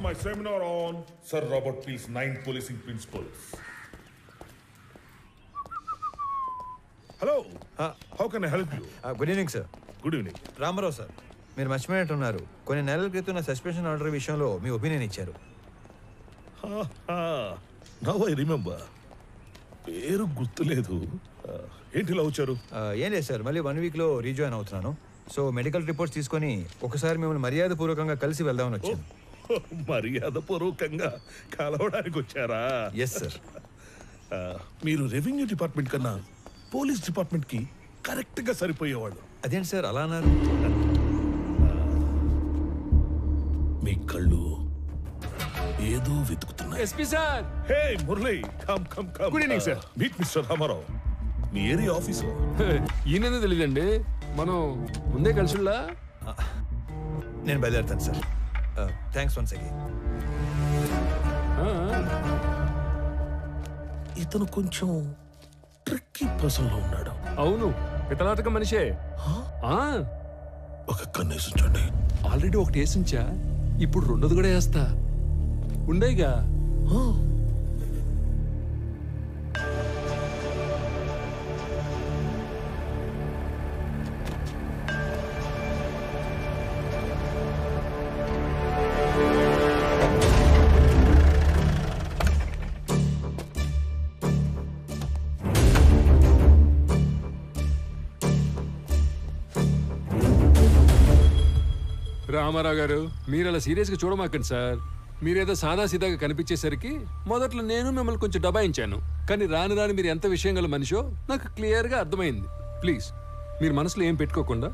my seminar on Sir Robert Peel's 9 policing principles. Hello. How can I help you? Good evening, sir. Good evening. Ramarao sir, మీరు మర్చిపోయినట్టున్నారు. కొన్ని నెలల క్రితం నా suspension order విషయంలో మీ ఒపీనియన్ ఇచ్చారు. Now I remember. పేరు గుర్తులేదు. ఏంటి ఇలా వచ్చారు? ఏం లేదు సార్, మళ్ళీ 1 వీక్లో రీజాయిన్ అవుతున్నాను. సో మెడికల్ రిపోర్ట్స్ తీసుకొని ఒకసారి మిమ్మల్ని మర్యాదపూర్వకంగా కలిసి వెళ్దామని వచ్చాను. మర్యాదపూర్వకంగా కలవడానికి వచ్చారా? Yes sir. మీరు రెవెన్యూ డిపార్ట్మెంట్ కన్నా పోలీస్ డిపార్ట్మెంట్ కి కరెక్ట్ గా సరిపోయేవాళ్ళు. అదేంటి సార్ అలా అన్నారు? మీ కళ్ళు ఏదో వెతుకుతున్నాయి. SP sir. Hey Murali, come come come. Good evening sir. Meet mister Ramarao. మీ ఏరియా ఆఫీసర్. ఈయన తెలియదండి, మనం ముందే కలిసిలా. నేను బయలుదేరుతాను సార్. Thanks once again. ఇతను కొంచెం ట్రిక్కీ పర్సన్ లో ఉన్నాడు. అవును, పితలాటక మనిషే. ఒక కన్నేసి ఉంచండి. ఆల్రెడీ ఒకటి వేసించా, ఇప్పుడు రెండోది కూడా వేస్తా. ఉండేగా. రామారావు గారు, మీరు అలా సీరియస్గా చూడమాకండి సార్. మీరేదో సాదాసీదాగా కనిపించేసరికి మొదట్లో నేను మిమ్మల్ని కొంచెం దబాయించాను. కానీ రాను రాను మీరు ఎంత విషయం గల మనిషో నాకు క్లియర్గా అర్థమైంది. ప్లీజ్ మీరు మనసులో ఏం పెట్టుకోకుండా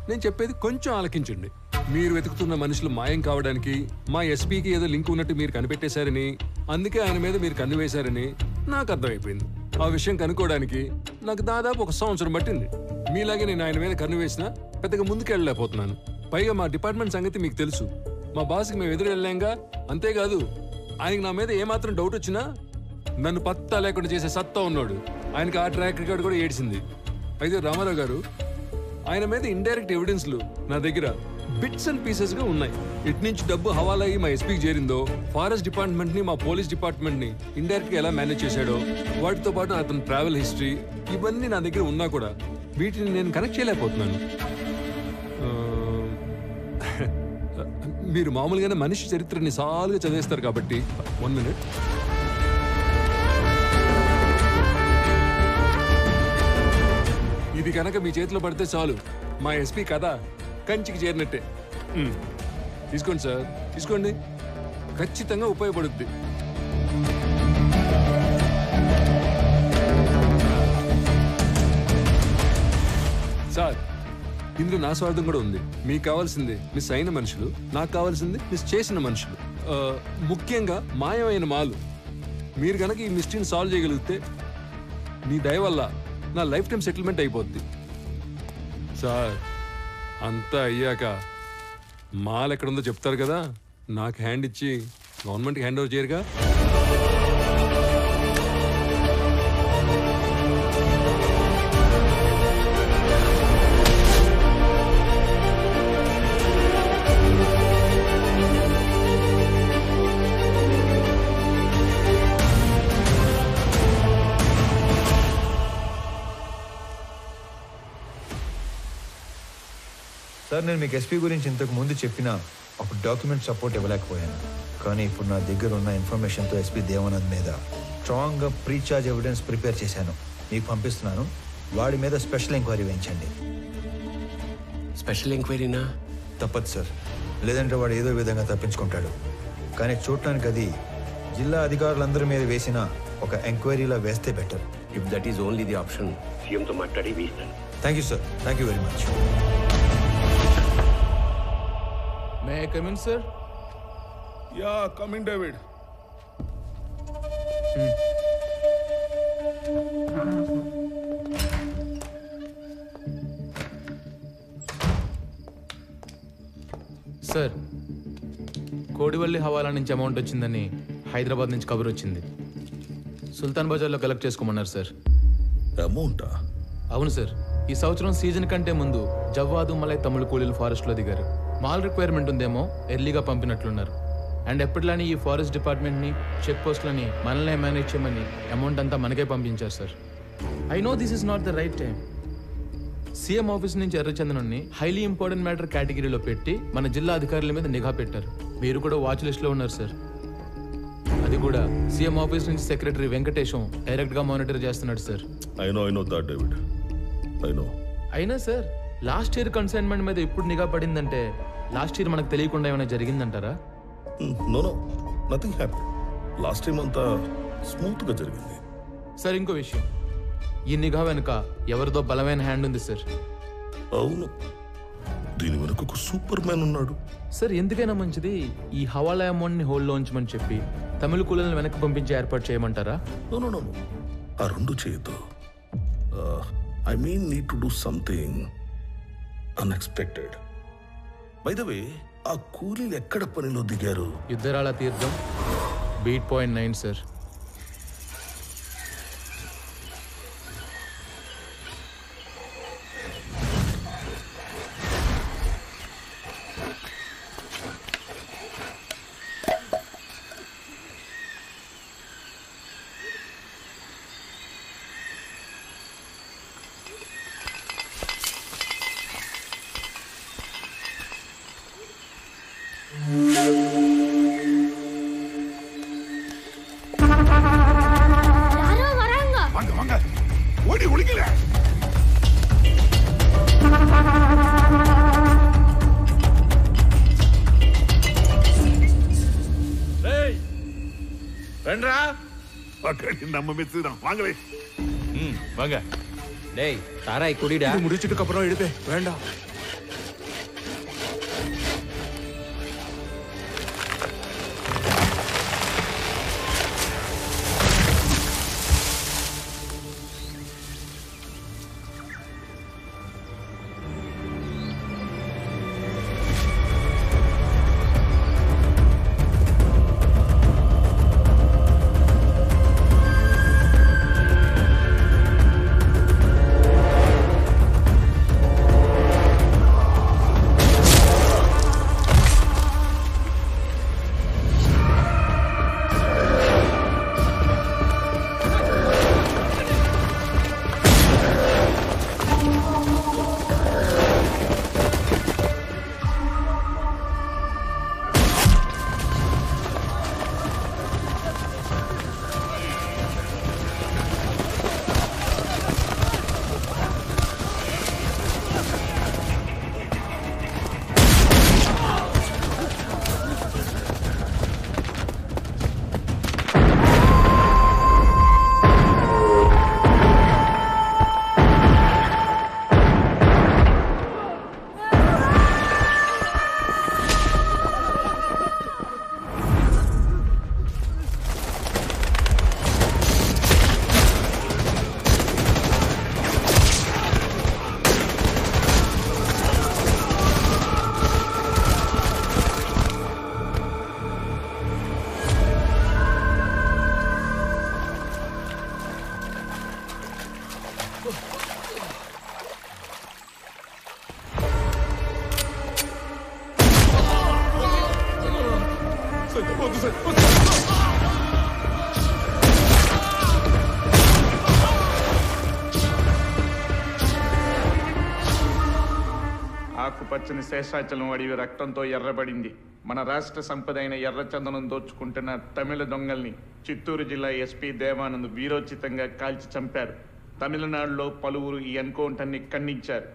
నేను చెప్పేది కొంచెం ఆలకించండి. మీరు వెతుకుతున్న మనుషులు మాయం కావడానికి మా ఎస్పీకి ఏదో లింక్ ఉన్నట్టు మీరు కనిపెట్టేశారని, అందుకే ఆయన మీద మీరు కన్ను వేశారని నాకు అర్థమైపోయింది. ఆ విషయం కనుక్కోవడానికి నాకు దాదాపు 1 సంవత్సరం పట్టింది. మీలాగే నేను ఆయన మీద కన్ను వేసినా పెద్దగా ముందుకెళ్ళలేకపోతున్నాను. పైగా మా డిపార్ట్మెంట్ సంగతి మీకు తెలుసు. మా బాస్కి మేము ఎదురు వెళ్ళాంగా. అంతేకాదు, ఆయనకి నా మీద ఏమాత్రం డౌట్ వచ్చినా నన్ను పత్తా లేకుండా చేసే సత్తా ఉన్నాడు. ఆయనకి ఆ ట్రాక్ రికార్డ్ కూడా ఏడ్చింది. అయితే రామారావు గారు, ఆయన మీద ఇండైరెక్ట్ ఎవిడెన్స్లు నా దగ్గర బిట్స్ అండ్ పీసెస్ గా ఉన్నాయి. ఇటు నుంచి డబ్బు హవాలా అయ్యి మా ఎస్పీకి చేరిందో, ఫారెస్ట్ డిపార్ట్మెంట్ ని మా పోలీస్ డిపార్ట్మెంట్ ని ఇండైరెక్ట్ గా ఎలా మేనేజ్ చేశాడో, వాటితో పాటు అతని ట్రావెల్ హిస్టరీ, ఇవన్నీ నా దగ్గర ఉన్నా కూడా వీటిని నేను కనెక్ట్ చేయలేకపోతున్నాను. మీరు మామూలుగానే మనిషి చరిత్రని సాలుగా చదివేస్తారు కాబట్టి 1 minute. ఇది కనుక మీ చేతిలో పడితే చాలు, మా ఎస్పీ కథ కంచికి చేరినట్టే. తీసుకోండి సార్, తీసుకోండి, ఖచ్చితంగా ఉపయోగపడుద్ది. సార్, ఇందులో నా స్వార్థం కూడా ఉంది. మీకు కావాల్సింది మిస్ అయిన మనుషులు, నాకు కావాల్సింది మిస్ చేసిన మనుషులు, ముఖ్యంగా మాయమైన మాలు. మీరు కనుక ఈ మిస్టరీని సాల్వ్ చేయగలిగితే మీ దయ వల్ల నా లైఫ్ టైం సెటిల్మెంట్ అయిపోద్ది. సార్, అంతా అయ్యాక మాల్ ఎక్కడుందో చెప్తారు కదా, నాకు హ్యాండ్ ఇచ్చి గవర్నమెంట్కి హ్యాండ్ ఓవర్ చేయరుగా. సార్, నేను మీకు ఎస్పీ గురించి ఇంతకు ముందు చెప్పినా అప్పుడు డాక్యుమెంట్ సపోర్ట్ ఇవ్వలేకపోయాను. కానీ ఇప్పుడు నా దగ్గర ఉన్న ఇన్ఫర్మేషన్తో ఎస్పీ దేవానంద్ మీద స్ట్రాంగ్గా ప్రీఛార్జ్ ఎవిడెన్స్ ప్రిపేర్ చేశాను. మీకు పంపిస్తున్నాను. వాడి మీద స్పెషల్ ఎంక్వైరీ వేయించండి. స్పెషల్ ఎంక్వైరీనా? తప్పదు సార్, లేదంటే వాడు ఏదో విధంగా తప్పించుకుంటాడు. కానీ చూడటానికి అది జిల్లా అధికారులందరి మీద వేసిన ఒక ఎంక్వైరీలా వేస్తే better. If that is only the option, సీఎంతో మాట్లాడి వేస్తాను. Thank you sir, thank you very much. May I come in, sir? Yeah, come in, David. Sir, Kodivalli hawala నుంచి అమౌంట్ వచ్చిందని హైదరాబాద్ నుంచి కబురు వచ్చింది. సుల్తాన్ బజార్లో కలెక్ట్ చేసుకోమన్నారు సార్. అమౌంటా? అవును సార్. ఈ సంవత్సరం సీజన్ కంటే ముందు జవ్వాదు మలై తమిళ కూలీలు ఫారెస్ట్లో దిగారు. మాల్ రిక్వైర్మెంట్ ఉందేమో ఎర్లీగా పంపినట్లున్నారు. అండ్ ఎప్పటిలానే ఈ ఫారెస్ట్ డిపార్ట్మెంట్ని చెక్ పోస్ట్లని మనల్ని మేనేజ్ చేయమని అమౌంట్ అంతా మనకే పంపించారు sir. I no this is not the right time. CM office నుంచి ఎర్రచందనాన్ని హైలీ ఇంపార్టెంట్ మ్యాటర్ కేటగిరీలో పెట్టి మన జిల్లా అధికారుల మీద నిఘా పెట్టారు. మీరు కూడా వాచ్ లిస్ట్లో ఉన్నారు సార్. అది కూడా సీఎం ఆఫీస్ నుంచి సెక్రటరీ వెంకటేశం డైరెక్ట్గా మానిటర్ చేస్తున్నాడు sir. I know that David, I know. అయినా సార్ లాస్ట్ ఇయర్ కన్సైన్మెంట్ మీద ఎప్పుడు నిఘా పడిందంటే లాస్ట్ ఇయర్ మనకు తెలియకుండా ఏమైనా జరిగిందంటారా? No nothing happy. Last time అంతా స్మూత్గా జరిగింది. సార్ ఇంకో విషయం, ఈ నిఘా వెనుక ఎవరిదో బలమైన హ్యాండ్ ఉంది సార్. అవును, దీని వెనుక ఒక సూపర్ మ్యాన్ ఉన్నాడు. సార్ ఎందుకైనా మంచిది ఈ హవాలా అమౌంట్ని హోల్డ్లో ఉంచమని చెప్పి తమిళ కూలీలను వెనక్కి పంపించి ఏర్పాటు చేయమంటారా? నో ఆ రెండు చేయొద్దు. I mean need to do something unexpected. By the way, ఆ కూలీలు ఎక్కడ పనిలో దిగారు? యుద్ధరాల తీర్థం బీట్ పాయింట్ 9 సార్. நம்ம மெச்சுதான் வாங்கவே. வாங்க. டேய் தாராய் குடிடா. இது முடிச்சிட்டு அப்புறம் எடுப்பே. வேண்டாம். ఆకుపచ్చని శేషాచలం అడవి రక్తంతో ఎర్రబడింది. మన రాష్ట్ర సంపద అయిన ఎర్రచందనం దోచుకుంటున్న తమిళ దొంగల్ని చిత్తూరు జిల్లా ఎస్పీ దేవానంద్ వీరోచితంగా కాల్చి చంపారు. తమిళనాడులో పలువురు ఈ ఎన్కౌంటర్ని ఖండించారు.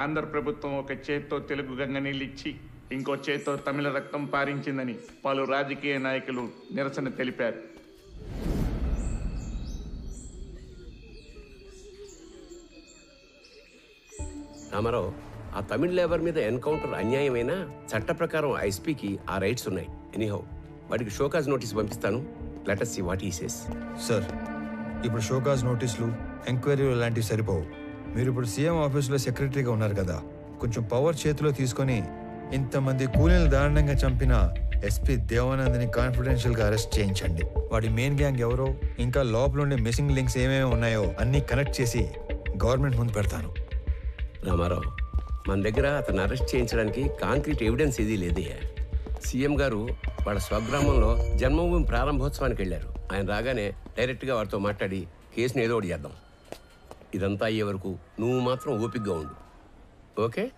ఆంధ్ర ప్రభుత్వం ఒక చేత్తో తెలుగు గంగ నీళ్ళిచ్చి ఇంకో చేత్తో తమిళ రక్తం పారించిందని పలు రాజకీయ నాయకులు నిరసన తెలిపారు. రామారావు, ఆ తమిళ లేబర్ మీద ఎన్కౌంటర్ అన్యాయమైనా చట్ట ప్రకారం ఐస్పీకి ఆ రైట్స్ ఉన్నాయి. ఎనీహౌ వాడికి షోకాజ్ నోటీస్ పంపిస్తాను. Let us see what he says. Sir, ఇప్పుడు షోకాజ్ నోటీసులు, ఎంక్వైరీలు లాంటివి సరిపోవు. మీరు ఇప్పుడు సీఎం ఆఫీసులో సెక్రటరీగా ఉన్నారు కదా, కొంచెం పవర్ చేతిలో తీసుకొని ఇంతమంది కూలీలు దారుణంగా చంపిన ఎస్పీ దేవానంద్ని కాన్ఫిడెన్షియల్గా అరెస్ట్ చేయించండి. వాడి మెయిన్ గ్యాంగ్ ఎవరో, ఇంకా లోపల ఉండే మిస్సింగ్ లింక్స్ ఏమేమి ఉన్నాయో అన్నీ కనెక్ట్ చేసి గవర్నమెంట్ ముందు పెడతాను. రామారావు, మన దగ్గర అతను అరెస్ట్ చేయించడానికి కాంక్రీట్ ఎవిడెన్స్ ఏదీ లేదే. సీఎం గారు వాళ్ళ స్వగ్రామంలో జన్మభూమి ప్రారంభోత్సవానికి వెళ్ళారు. ఆయన రాగానే డైరెక్ట్గా వారితో మాట్లాడి కేసుని ఏదో ఒకటి చేద్దాం. ఇదంతా అయ్యే వరకు నువ్వు మాత్రం ఓపికగా ఉండు. ఓకే?